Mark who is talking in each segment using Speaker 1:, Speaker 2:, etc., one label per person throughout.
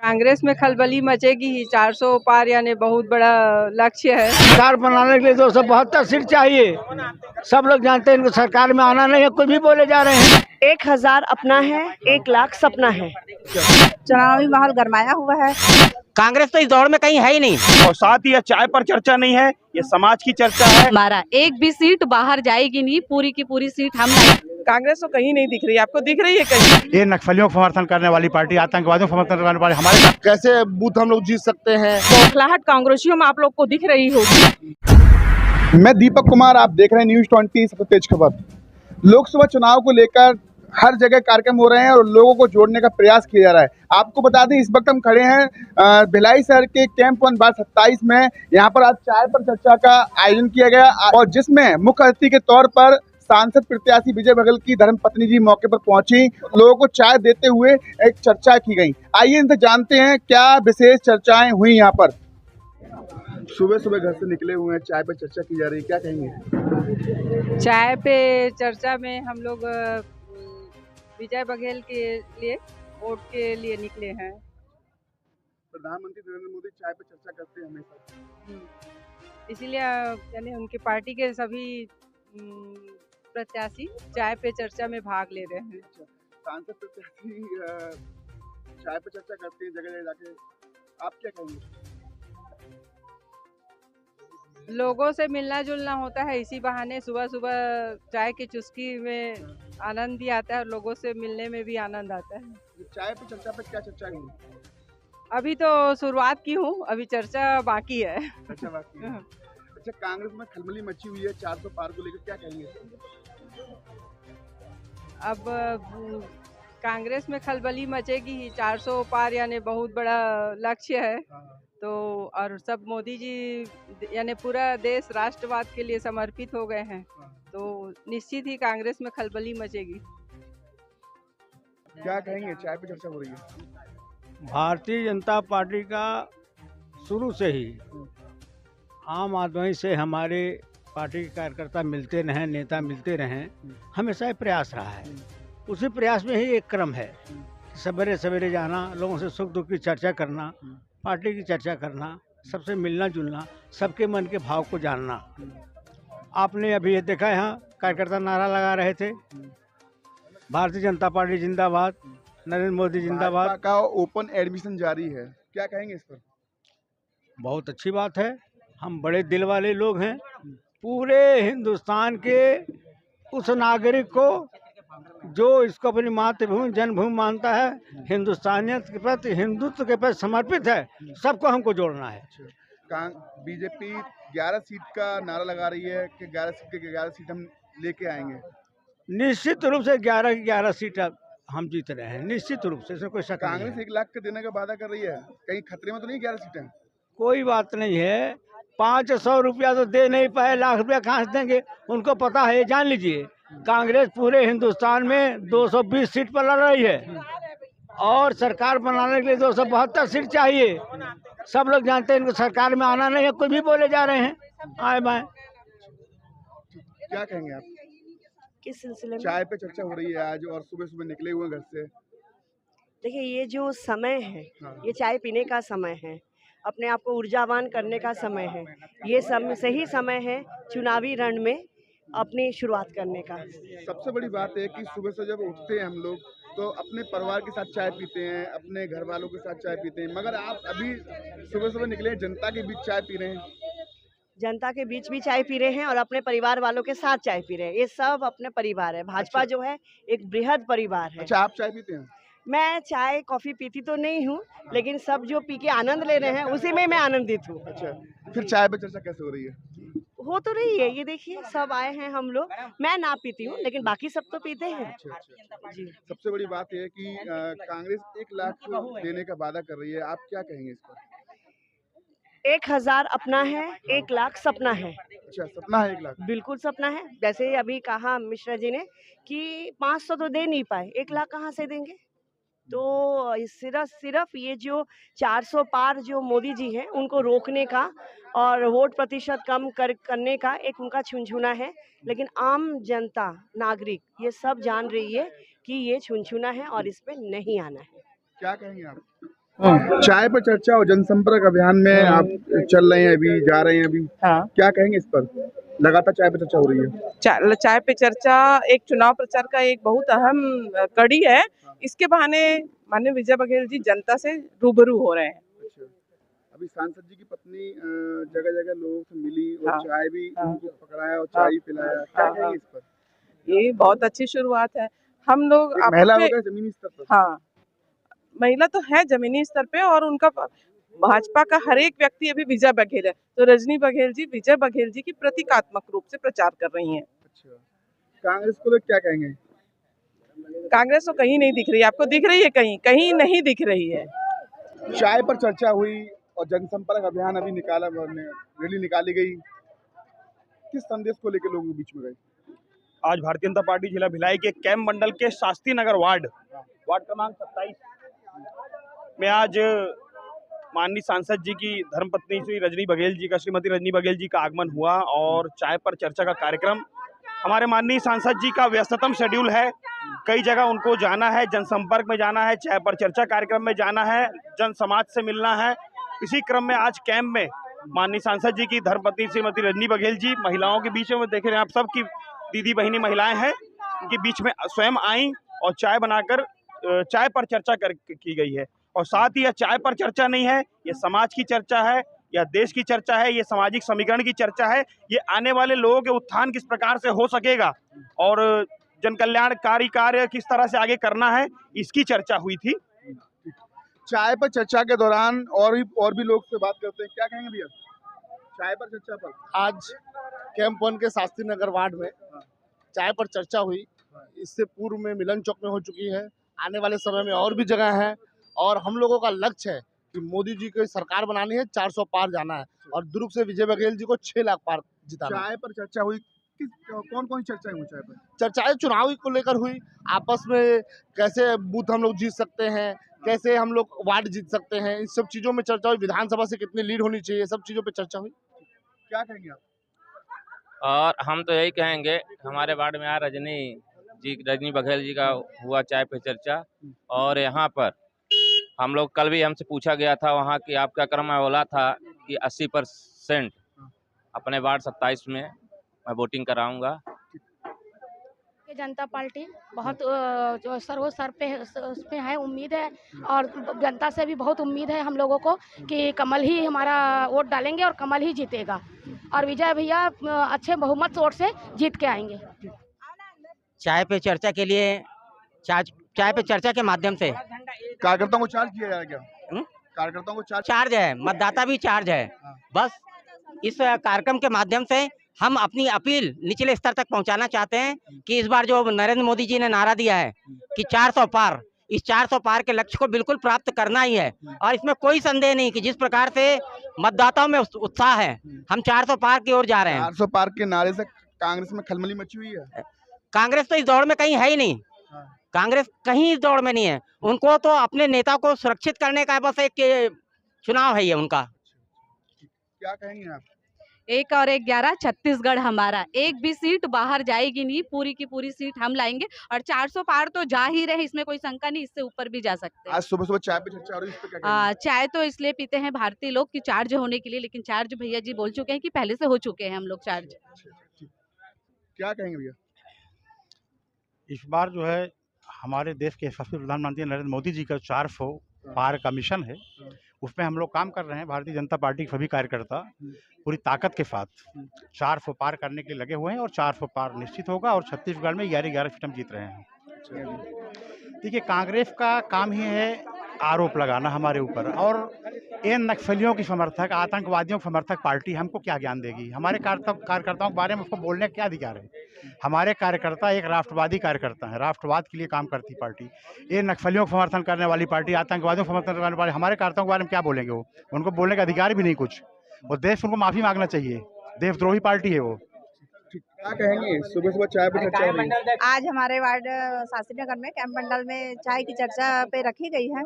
Speaker 1: कांग्रेस में खलबली मचेगी ही। 400 पार यानी बहुत बड़ा लक्ष्य है।
Speaker 2: सरकार बनाने के लिए 272 सीट चाहिए। सब लोग जानते हैं इनको सरकार में आना नहीं है, कुछ भी बोले जा रहे हैं।
Speaker 3: 1000 अपना है, 1 लाख सपना है।
Speaker 4: चुनावी माहौल गरमाया हुआ है।
Speaker 5: कांग्रेस तो इस दौड़ में कहीं है ही नहीं।
Speaker 6: और साथ ही यह चाय पर चर्चा नहीं है, ये समाज की चर्चा है।
Speaker 7: हमारा एक भी सीट बाहर जाएगी नहीं, पूरी की पूरी सीट हम।
Speaker 1: कांग्रेस तो कहीं नहीं दिख रही, आपको दिख रही है कहीं?
Speaker 6: ये नक्सलियों को समर्थन करने वाली पार्टी, आतंकवादियों को समर्थन करने वाली हमारे साथ
Speaker 8: कैसे बूथ हम लोग जीत सकते हैं।
Speaker 1: बौखलाहट कांग्रेसियों में आप लोग को दिख रही होगी।
Speaker 8: मैं दीपक कुमार, आप देख रहे हैं न्यूज़ 20 सबसे तेज खबर। लोकसभा चुनाव को लेकर हर जगह कार्यक्रम हो रहे हैं और लोगों को जोड़ने का प्रयास किया जा रहा है। आपको बता दें, इस वक्त हम खड़े हैं भिलाई शहर के कैंप 1 वार्ड 27 में। यहाँ पर आज चाय पर चर्चा का आयोजन किया गया और जिसमें मुख्य अतिथि के तौर पर सांसद प्रत्याशी विजय बघेल की धर्मपत्नी जी मौके पर पहुंची। लोगों को चाय देते हुए एक चर्चा की गई। आइए इनसे जानते हैं क्या विशेष चर्चाएं हुई यहाँ पर। सुबह सुबह घर से निकले हुए हैं, चाय पर चर्चा की जा रही है, क्या कहेंगे?
Speaker 1: चाय पे चर्चा में हम लोग विजय बघेल के लिए वोट के लिए निकले हैं।
Speaker 8: प्रधानमंत्री नरेंद्र मोदी चाय पर चर्चा करते हैं हमेशा,
Speaker 1: इसीलिए यानी उनकी पार्टी के सभी प्रत्याशी चाय पे चर्चा में भाग ले रहे हैं।
Speaker 8: सांसद प्रत्याशी चाय पर चर्चा करते हैं जगह जगह जाके, आप क्या कहेंगे?
Speaker 1: लोगों से मिलना जुलना होता है, इसी बहाने सुबह सुबह चाय की चुस्की में आनंद भी आता है और लोगों से मिलने में भी आनंद आता है।
Speaker 8: चाय पर चर्चा पर क्या चर्चा हुई?
Speaker 1: अभी तो शुरुआत की हूँ, अभी चर्चा बाकी है।
Speaker 8: अच्छा, बाकी है। अच्छा, कांग्रेस में खलबली मची हुई है 400 पार को लेकर, क्या कहेंगे?
Speaker 1: अब कांग्रेस में खलबली मचेगी ही। 400 पार यानी बहुत बड़ा लक्ष्य है। तो और सब मोदी जी यानी पूरा देश राष्ट्रवाद के लिए समर्पित हो गए हैं, तो निश्चित ही कांग्रेस में खलबली मचेगी।
Speaker 8: क्या कहेंगे? चाय पे चर्चा हो रही है।
Speaker 2: भारतीय जनता पार्टी का शुरू से ही आम आदमी से हमारे पार्टी के कार्यकर्ता मिलते रहें, नेता मिलते रहें, हमेशा ये प्रयास रहा है। उसी प्रयास में ही एक क्रम है, सवेरे सवेरे जाना, लोगों से सुख दुख की चर्चा करना, पार्टी की चर्चा करना, सबसे मिलना जुलना, सबके मन के भाव को जानना। आपने अभी ये देखा, यहाँ कार्यकर्ता नारा लगा रहे थे, भारतीय जनता पार्टी जिंदाबाद, नरेंद्र मोदी जिंदाबाद।
Speaker 8: भाजपा का ओपन एडमिशन जारी है, क्या कहेंगे इस पर?
Speaker 2: बहुत अच्छी बात है, हम बड़े दिल वाले लोग हैं। पूरे हिंदुस्तान के उस नागरिक को जो इसको अपनी मातृभूमि जन्मभूमि मानता है, हिंदुस्तानियत के प्रति, हिंदुत्व के प्रति समर्पित है, सबको हमको जोड़ना है।
Speaker 8: बीजेपी 11 सीट का नारा लगा रही है कि 11 सीट के 11 सीट हम लेके आएंगे।
Speaker 2: निश्चित रूप से 11 की 11 सीट हम जीत रहे हैं, निश्चित रूप से, इसमें कोई शक नहीं है।
Speaker 8: कांग्रेस 1 लाख के देने का वादा कर रही है, कहीं खतरे में तो नहीं 11 सीटें?
Speaker 2: कोई बात नहीं है, 500 रुपया तो दे नहीं पाए, लाख रुपया कहाँ से देंगे? उनको पता है, जान लीजिए, कांग्रेस पूरे हिंदुस्तान में 220 सीट पर लड़ रही है और सरकार बनाने के लिए 272 सीट चाहिए। सब लोग जानते हैं इनको सरकार में आना नहीं है, कुछ भी बोले जा रहे हैं आए बाएं।
Speaker 8: क्या कहेंगे आप?
Speaker 3: किस सिलसिले में?
Speaker 8: चाय पे चर्चा हो रही है आज और सुबह सुबह निकले हुए घर से।
Speaker 3: देखिए, ये जो समय है, ये चाय पीने का समय है, अपने आप को ऊर्जावान करने का समय है। ये सही समय है चुनावी रण में अपनी शुरुआत करने का।
Speaker 8: सबसे बड़ी बात है कि सुबह से जब उठते हैं हम लोग तो अपने परिवार के साथ चाय पीते हैं, अपने घर वालों के साथ चाय पीते हैं, मगर आप अभी सुबह सुबह निकले जनता के बीच चाय पी रहे हैं।
Speaker 3: जनता के बीच भी चाय पी रहे हैं और अपने परिवार वालों के साथ चाय पी रहे हैं। ये सब अपने परिवार है। भाजपा जो है एक बृहद परिवार है।
Speaker 8: अच्छा, आप चाय पीते हैं?
Speaker 3: मैं चाय कॉफी पीती तो नहीं हूँ, लेकिन सब जो पी के आनंद ले रहे हैं उसी में मैं आनंदित हूँ।
Speaker 8: अच्छा, फिर चाय पे चर्चा कैसे हो रही है?
Speaker 3: हो तो रही है, ये देखिए सब आए हैं हम लोग। मैं ना पीती हूँ, लेकिन बाकी सब तो पीते हैं।
Speaker 8: जी, सबसे बड़ी बात यह है कि कांग्रेस 1 लाख देने का वादा कर रही है, आप क्या कहेंगे इस पर?
Speaker 3: 1000 अपना है, 1 लाख सपना है।
Speaker 8: अच्छा, सपना है 1 लाख?
Speaker 3: बिल्कुल सपना है। जैसे अभी कहा मिश्रा जी ने कि 500 तो दे नहीं पाए, 1 लाख कहाँ से देंगे? तो सिर्फ ये जो 400 पार जो मोदी जी हैं उनको रोकने का और वोट प्रतिशत कम करने का एक उनका छुनछुना है। लेकिन आम जनता, नागरिक ये सब जान रही है कि ये छुनछुना है और इस पे नहीं आना है।
Speaker 8: क्या कहेंगे आप? चाय पर चर्चा और जनसंपर्क अभियान में आप चल रहे हैं, अभी जा रहे हैं, अभी
Speaker 9: हाँ।
Speaker 8: क्या कहेंगे इस पर? लगातार चाय पर चर्चा हो रही है।
Speaker 9: चाय पे चर्चा एक चुनाव प्रचार का एक बहुत अहम कड़ी है। इसके बहाने माननीय विजय बघेल जी जनता से रूबरू हो रहे हैं।
Speaker 8: अभी सांसद जी की पत्नी जगह जगह लोगों से मिली और
Speaker 9: हाँ।
Speaker 8: चाय भी
Speaker 9: हाँ।
Speaker 8: उनको पकड़ाया और चाय पिलाया, क्या
Speaker 9: हाँ।
Speaker 8: कहेंगे इस पर?
Speaker 9: ये बहुत अच्छी शुरुआत है। हम लोग
Speaker 8: एक
Speaker 9: आपस
Speaker 8: महिला
Speaker 9: में-
Speaker 8: होकर जमीनी स्तर पर।
Speaker 9: हाँ, महिला तो है जमीनी स्तर पे, और उनका भाजपा का हर एक व्यक्ति अभी विजय बघेल है, तो रजनी बघेल जी विजय बघेल जी की प्रतीकात्मक रूप से प्रचार कर रही हैं।
Speaker 8: अच्छा, कांग्रेस को लोग क्या कहेंगे?
Speaker 9: कांग्रेस तो कहीं नहीं दिख रही है। आपको दिख रही है? कहीं कहीं नहीं दिख रही है।
Speaker 8: चाय पर चर्चा हुई और जनसंपर्क अभियान अभी रैली निकाली गई, किस संदेश को लेकर लोगों के बीच में गए?
Speaker 10: आज भारतीय जनता पार्टी जिला भिलाई के कैंप मंडल के शास्त्री नगर वार्ड क्रमांक 27 में आज माननीय सांसद जी की धर्मपत्नी श्री रजनी बघेल जी का श्रीमती रजनी बघेल जी का आगमन हुआ और चाय पर चर्चा का कार्यक्रम। हमारे माननीय सांसद जी का व्यस्ततम शेड्यूल है, कई जगह उनको जाना है, जनसंपर्क में जाना है, चाय पर चर्चा कार्यक्रम में जाना है, जन समाज से मिलना है। इसी क्रम में आज कैंप में माननीय सांसद जी की धर्मपत्नी श्रीमती रजनी बघेल जी महिलाओं के बीच में देख रहे हैं आप, सबकी दीदी बहिनी महिलाएं हैं, उनके बीच में स्वयं आई और चाय बनाकर चाय पर चर्चा की गई है। और साथ ही यह चाय पर चर्चा नहीं है, यह समाज की चर्चा है, यह देश की चर्चा है, ये सामाजिक समीकरण की चर्चा है, ये आने वाले लोगों के उत्थान किस प्रकार से हो सकेगा और जन कल्याणकारी कार्य किस तरह से आगे करना है, इसकी चर्चा हुई थी।
Speaker 8: चाय पर चर्चा के दौरान और भी लोग से बात करते हैं, क्या कहेंगे भैया चाय पर चर्चा पर?
Speaker 11: आज कैंप 1 के शास्त्री नगर वार्ड में चाय पर चर्चा हुई। इससे पूर्व में मिलन चौक में हो चुकी है, आने वाले समय में और भी जगह है और हम लोगों का लक्ष्य है कि मोदी जी की सरकार बनानी है, 400 पार जाना है और दुर्ग से विजय बघेल जी को 6 लाख पार जिताना।
Speaker 8: चाय पर चर्चा हुई, कौन कौन चर्चाएं हुई चाय पर?
Speaker 11: चर्चाएं चुनाव को लेकर हुई, आपस में कैसे बूथ हम लोग जीत सकते हैं, कैसे हम लोग वार्ड जीत सकते हैं, इन सब चीज़ों में चर्चा हुई। विधानसभा से कितनी लीड होनी चाहिए, सब चीज़ों पर चर्चा हुई।
Speaker 8: क्या कहेंगे आप?
Speaker 12: और हम तो यही कहेंगे, हमारे वार्ड में आज रजनी बघेल जी का हुआ चाय पे चर्चा, और यहाँ पर हम लोग कल भी हमसे पूछा गया था वहाँ की आपका क्रम, मैं बोला था कि 80% अपने वार्ड 27 में मैं वोटिंग कराऊंगा।
Speaker 13: जनता पार्टी बहुत जो सर पे उस पे है, उम्मीद है और जनता से भी बहुत उम्मीद है हम लोगों को कि कमल ही हमारा वोट डालेंगे और कमल ही जीतेगा और विजय भैया अच्छे बहुमत वोट से जीत के आएंगे।
Speaker 5: चाय पे चर्चा के लिए चाय पे चर्चा के माध्यम से
Speaker 8: कार्यकर्ताओं को चार्ज किया जाएगा क्या? कार्यकर्ताओं को
Speaker 5: चार्ज है, मतदाता भी चार्ज है। बस इस कार्यक्रम के माध्यम से हम अपनी अपील निचले स्तर तक पहुंचाना चाहते हैं कि इस बार जो नरेंद्र मोदी जी ने नारा दिया है कि 400 पार, इस 400 पार के लक्ष्य को बिल्कुल प्राप्त करना ही है और इसमें कोई संदेह नहीं कि जिस प्रकार से मतदाताओं में उत्साह है, हम 400 पार की ओर जा रहे हैं।
Speaker 8: 400 पार के नारे से कांग्रेस में खलबली मची हुई है।
Speaker 5: कांग्रेस तो इस दौड़ में कहीं है ही नहीं, कांग्रेस कहीं इस दौड़ में नहीं है। उनको तो अपने नेता को सुरक्षित करने का बस एक चुनाव है ये उनका।
Speaker 8: क्या कहेंगे आप?
Speaker 7: 1 और 1 11 छत्तीसगढ़ हमारा, एक भी सीट बाहर जाएगी नहीं, पूरी की पूरी सीट हम लाएंगे और 400 पार तो जा ही रहे, इसमें कोई शंका नहीं, इससे ऊपर भी जा सकते हैं।
Speaker 8: आज सुबह सुबह चाय पे चर्चा हो रही है, इस पे क्या कहेंगे?
Speaker 7: चाय तो इसलिए पीते हैं भारतीय लोग कि चार्ज होने के लिए, लेकिन चार्ज भैया जी बोल चुके हैं कि पहले से हो चुके हैं हम लोग चार्ज।
Speaker 8: क्या कहेंगे भैया?
Speaker 6: इस बार जो है हमारे देश के यशस्वी प्रधानमंत्री नरेंद्र मोदी जी का 400 पार का मिशन है, उसमें हम लोग काम कर रहे हैं। भारतीय जनता पार्टी के सभी कार्यकर्ता पूरी ताकत के साथ 400 पार करने के लिए लगे हुए हैं और 400 पार निश्चित होगा और छत्तीसगढ़ में 11 सीट हम जीत रहे हैं। देखिए, कांग्रेस का काम ही है आरोप लगाना हमारे ऊपर, और इन नक्सलियों की समर्थक, आतंकवादियों की समर्थक पार्टी हमको क्या ज्ञान देगी? हमारे कार्यकर्ताओं के बारे में उसको बोलने का क्या अधिकार है? हमारे कार्यकर्ता एक राष्ट्रवादी कार्यकर्ता है, राष्ट्रवाद के लिए काम करती पार्टी। ये नक्सलियों को समर्थन करने वाली पार्टी, आतंकवादियों को समर्थन करने वाली, हमारे कार्यकर्ताओं के बारे में क्या बोलेंगे? वो उनको बोलने का अधिकार भी नहीं कुछ, वो देश उनको माफ़ी मांगना चाहिए। देशद्रोही पार्टी है वो।
Speaker 8: क्या कहेंगे? सुबह सुबह चाय पे चर्चा हो रही है।
Speaker 4: आज हमारे वार्ड शास्त्री नगर में कैंप मंडल में चाय की चर्चा पे रखी गई है।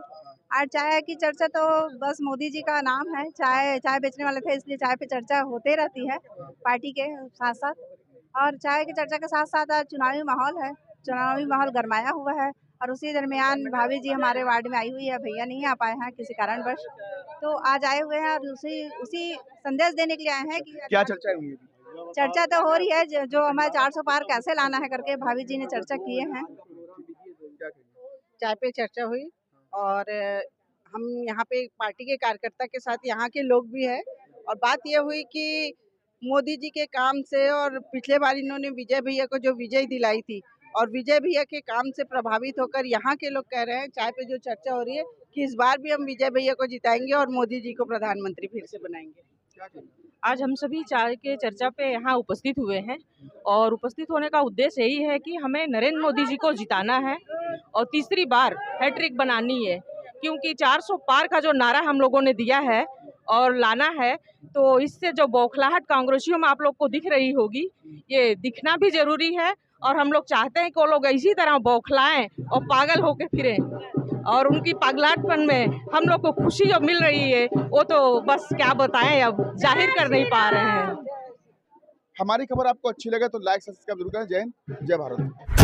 Speaker 4: और चाय की चर्चा तो बस मोदी जी का नाम है, चाय बेचने वाले थे इसलिए चाय पे चर्चा होते रहती है पार्टी के साथ साथ। और चाय की चर्चा के साथ साथ आज चुनावी माहौल है, चुनावी माहौल गरमाया हुआ है और उसी दरमियान भाभी जी हमारे वार्ड में आई हुई है, भैया नहीं आ पाए हैं किसी कारणवश, तो आज आए हुए हैं और उसी उसी संदेश देने के लिए आए हैं कि
Speaker 8: क्या चर्चा हुई है?
Speaker 4: चर्चा तो हो रही है जो हमारे 400 पार कैसे लाना है करके भाभी जी ने चर्चा किए हैं।
Speaker 14: चाय पे चर्चा हुई और हम यहाँ पे पार्टी के कार्यकर्ता के साथ यहाँ के लोग भी हैं और बात यह हुई कि मोदी जी के काम से और पिछले बार इन्होंने विजय भैया को जो विजय दिलाई थी और विजय भैया के काम से प्रभावित होकर यहाँ के लोग कह रहे हैं, चाय पे जो चर्चा हो रही है कि इस बार भी हम विजय भैया को जिताएंगे और मोदी जी को प्रधानमंत्री फिर से बनाएंगे।
Speaker 9: आज हम सभी चाय के चर्चा पे यहाँ उपस्थित हुए हैं और उपस्थित होने का उद्देश्य यही है कि हमें नरेंद्र मोदी जी को जिताना है और तीसरी बार हैट्रिक बनानी है, क्योंकि 400 पार का जो नारा हम लोगों ने दिया है और लाना है, तो इससे जो बौखलाहट कांग्रेसियों में आप लोग को दिख रही होगी, ये दिखना भी जरूरी है और हम लोग चाहते हैं कि वो लोग इसी तरह बौखलाएं और पागल होकर फिरें और उनकी पागलाटपन में हम लोग को खुशी जो मिल रही है वो तो बस क्या बताएं, अब जाहिर कर नहीं पा रहे हैं।
Speaker 8: हमारी खबर आपको अच्छी लगे तो लाइक सब्सक्राइब जरूर करें। जय हिंद, जय भारत।